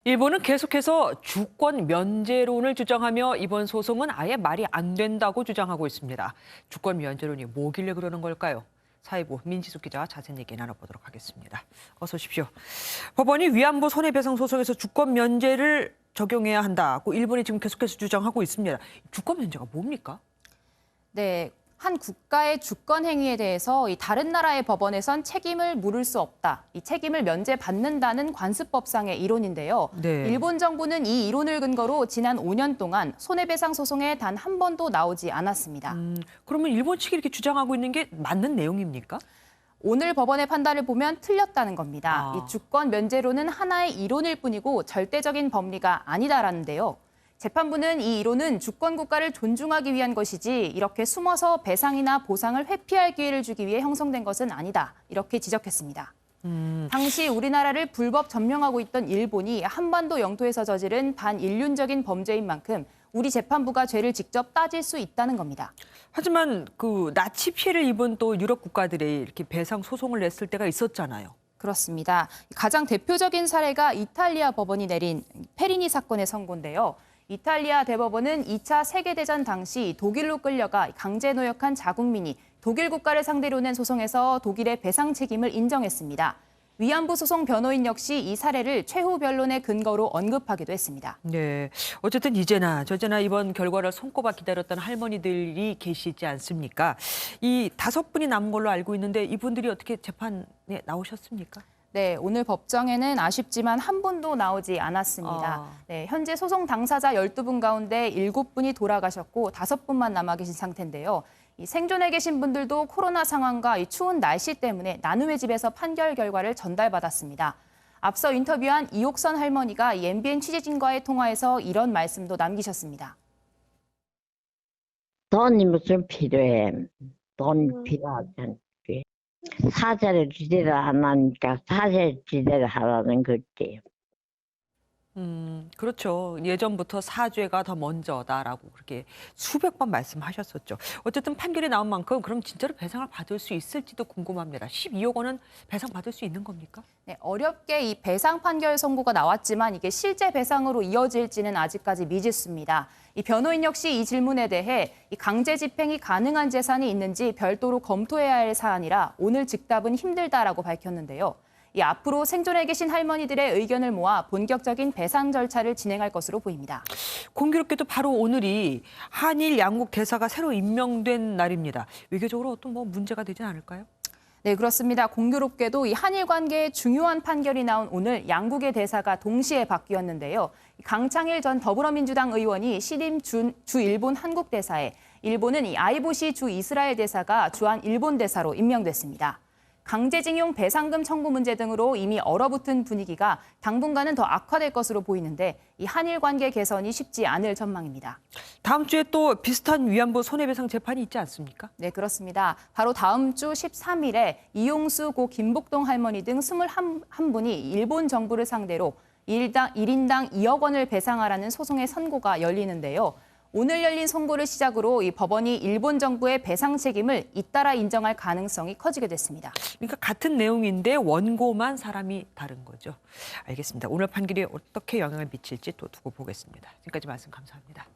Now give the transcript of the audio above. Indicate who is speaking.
Speaker 1: 일본은 계속해서 주권 면제론을 주장하며 이번 소송은 아예 말이 안 된다고 주장하고 있습니다. 주권 면제론이 뭐길래 그러는 걸까요? 사회부 민지숙 기자와 자세히 얘기 나눠보도록 하겠습니다. 어서 오십시오. 법원이 위안부 손해배상 소송에서 주권 면제를 적용해야 한다고 일본이 지금 계속해서 주장하고 있습니다. 주권 면제가 뭡니까?
Speaker 2: 네, 한 국가의 주권 행위에 대해서 이 다른 나라의 법원에선 책임을 물을 수 없다. 이 책임을 면제받는다는 관습법상의 이론인데요.
Speaker 1: 네.
Speaker 2: 일본 정부는 이 이론을 근거로 지난 5년 동안 손해배상 소송에 단 한 번도 나오지 않았습니다.
Speaker 1: 그러면 일본 측이 이렇게 주장하고 있는 게 맞는 내용입니까?
Speaker 2: 오늘 법원의 판단을 보면 틀렸다는 겁니다. 이 주권 면제론은 하나의 이론일 뿐이고 절대적인 법리가 아니다라는데요. 재판부는 이 이론은 주권 국가를 존중하기 위한 것이지 이렇게 숨어서 배상이나 보상을 회피할 기회를 주기 위해 형성된 것은 아니다. 이렇게 지적했습니다. 당시 우리나라를 불법 점령하고 있던 일본이 한반도 영토에서 저지른 반인륜적인 범죄인 만큼 우리 재판부가 죄를 직접 따질 수 있다는 겁니다.
Speaker 1: 하지만 그 나치 피해를 입은 또 유럽 국가들이 이렇게 배상 소송을 냈을 때가 있었잖아요.
Speaker 2: 그렇습니다. 가장 대표적인 사례가 이탈리아 법원이 내린 페리니 사건의 선고인데요. 이탈리아 대법원은 2차 세계대전 당시 독일로 끌려가 강제 노역한 자국민이 독일 국가를 상대로 낸 소송에서 독일의 배상 책임을 인정했습니다. 위안부 소송 변호인 역시 이 사례를 최후 변론의 근거로 언급하기도 했습니다.
Speaker 1: 네, 어쨌든 이제나 저제나 이번 결과를 손꼽아 기다렸던 할머니들이 계시지 않습니까? 이 5분이 남은 걸로 알고 있는데 이분들이 어떻게 재판에 나오셨습니까?
Speaker 2: 네, 오늘 법정에는 아쉽지만 한 분도 나오지 않았습니다. 네, 현재 소송 당사자 12분 가운데 7분이 돌아가셨고 5분만 남아 계신 상태인데요. 이 생존해 계신 분들도 코로나 상황과 이 추운 날씨 때문에 나눔의 집에서 판결 결과를 전달받았습니다. 앞서 인터뷰한 이옥선 할머니가 이 MBN 취재진과의 통화에서 이런 말씀도 남기셨습니다.
Speaker 3: 돈이 무슨 필요해. 돈 필요하잖아. 사죄를 제대로 안 하니까 사죄를 제대로 하라는 거지.
Speaker 1: 그렇죠. 예전부터 사죄가 더 먼저다라고 그렇게 수백 번 말씀하셨었죠. 어쨌든 판결이 나온 만큼 그럼 진짜로 배상을 받을 수 있을지도 궁금합니다. 12억 원은 배상 받을 수 있는 겁니까?
Speaker 2: 네, 어렵게 이 배상 판결 선고가 나왔지만 이게 실제 배상으로 이어질지는 아직까지 미지수입니다. 이 변호인 역시 이 질문에 대해 이 강제 집행이 가능한 재산이 있는지 별도로 검토해야 할 사안이라 오늘 즉답은 힘들다라고 밝혔는데요. 이 앞으로 생존해 계신 할머니들의 의견을 모아 본격적인 배상 절차를 진행할 것으로 보입니다.
Speaker 1: 공교롭게도 바로 오늘이 한일 양국 대사가 새로 임명된 날입니다. 외교적으로 어떤 문제가 되진 않을까요?
Speaker 2: 네, 그렇습니다. 공교롭게도 이 한일 관계에 중요한 판결이 나온 오늘 양국의 대사가 동시에 바뀌었는데요. 강창일 전 더불어민주당 의원이 신임 주 일본 한국 대사에 일본은 이 아이보시 주 이스라엘 대사가 주한 일본 대사로 임명됐습니다. 강제징용 배상금 청구 문제 등으로 이미 얼어붙은 분위기가 당분간은 더 악화될 것으로 보이는데 이 한일 관계 개선이 쉽지 않을 전망입니다.
Speaker 1: 다음 주에 또 비슷한 위안부 손해배상 재판이 있지 않습니까?
Speaker 2: 네, 그렇습니다. 바로 다음 주 13일에 이용수 고 김복동 할머니 등 21분이 일본 정부를 상대로 1인당 2억 원을 배상하라는 소송의 선고가 열리는데요. 오늘 열린 선고를 시작으로 이 법원이 일본 정부의 배상 책임을 잇따라 인정할 가능성이 커지게 됐습니다.
Speaker 1: 그러니까 같은 내용인데 원고만 사람이 다른 거죠. 알겠습니다. 오늘 판결이 어떻게 영향을 미칠지 또 두고 보겠습니다. 지금까지 말씀 감사합니다.